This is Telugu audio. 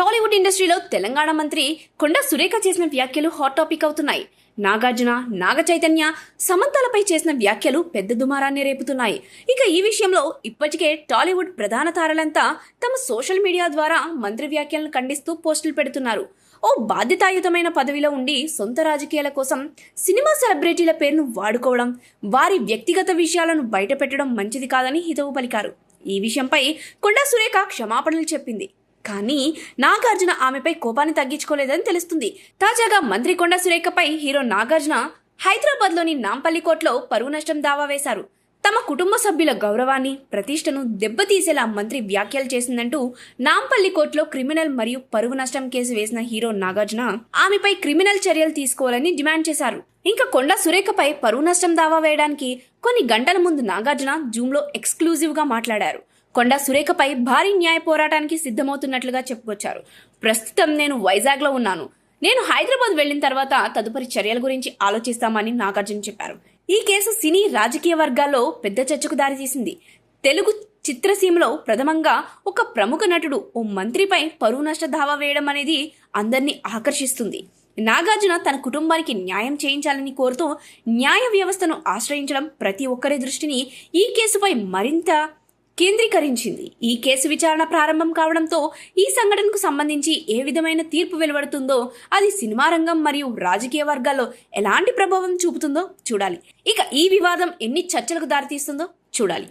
టాలీవుడ్ ఇండస్ట్రీలో తెలంగాణ మంత్రి కొండా సురేఖ చేసిన వ్యాఖ్యలు హాట్ టాపిక్ అవుతున్నాయి. నాగార్జున, నాగ చైతన్య, సమంతలపై చేసిన వ్యాఖ్యలు పెద్ద దుమారాన్ని రేపుతున్నాయి. ఇక ఈ విషయంలో ఇప్పటికే టాలీవుడ్ ప్రధాన తారలంతా తమ సోషల్ మీడియా ద్వారా మంత్రి వ్యాఖ్యలను ఖండిస్తూ పోస్టులు పెడుతున్నారు. ఓ బాధ్యతాయుతమైన పదవిలో ఉండి సొంత రాజకీయాల కోసం సినిమా సెలబ్రిటీల పేరును వాడుకోవడం, వారి వ్యక్తిగత విషయాలను బయటపెట్టడం మంచిది కాదని హితవు పలికారు. ఈ విషయంపై కొండా సురేఖ క్షమాపణలు చెప్పింది. కానీ నాగార్జున ఆమెపై కోపాన్ని తగ్గించుకోలేదని తెలుస్తుంది. తాజాగా మంత్రి కొండా సురేఖపై హీరో నాగార్జున హైదరాబాద్లోని నాంపల్లి కోర్టులో పరువు నష్టం దావా వేశారు. తమ కుటుంబ సభ్యుల గౌరవాన్ని, ప్రతిష్టను దెబ్బతీసేలా మంత్రి వ్యాఖ్యలు చేసిందంటూ నాంపల్లి కోర్టులో క్రిమినల్ మరియు పరువు నష్టం కేసు వేసిన హీరో నాగార్జున ఆమెపై క్రిమినల్ చర్యలు తీసుకోవాలని డిమాండ్ చేశారు. ఇంకా కొండా సురేఖపై పరువు నష్టం దావా వేయడానికి కొన్ని గంటల ముందు నాగార్జున జూమ్లో ఎక్స్క్లూజివ్గా మాట్లాడారు. కొండా సురేఖపై భారీ న్యాయ పోరాటానికి సిద్ధమవుతున్నట్లుగా చెప్పుకొచ్చారు. ప్రస్తుతం నేను వైజాగ్లో ఉన్నాను. నేను హైదరాబాద్ వెళ్లిన తర్వాత తదుపరి చర్యల గురించి ఆలోచిస్తామని నాగార్జున చెప్పారు. ఈ కేసు సినీ రాజకీయ వర్గాల్లో పెద్ద చర్చకు దారితీసింది. తెలుగు చిత్రసీమలో ప్రథమంగా ఒక ప్రముఖ నటుడు ఓ మంత్రిపై పరువు నష్ట దావా వేయడం అనేది అందరినీ ఆకర్షిస్తుంది. నాగార్జున తన కుటుంబానికి న్యాయం చేయించాలని కోరుతూ న్యాయ వ్యవస్థను ఆశ్రయించడం ప్రతి ఒక్కరి దృష్టిని ఈ కేసుపై మరింత కేంద్రీకరించింది. ఈ కేసు విచారణ ప్రారంభం కావడంతో ఈ సంఘటనకు సంబంధించి ఏ విధమైన తీర్పు వెలువడుతుందో, అది సినిమా రంగం మరియు రాజకీయ వర్గాల్లో ఎలాంటి ప్రభావం చూపుతుందో చూడాలి. ఇక ఈ వివాదం ఎన్ని చర్చలకు దారితీస్తుందో చూడాలి.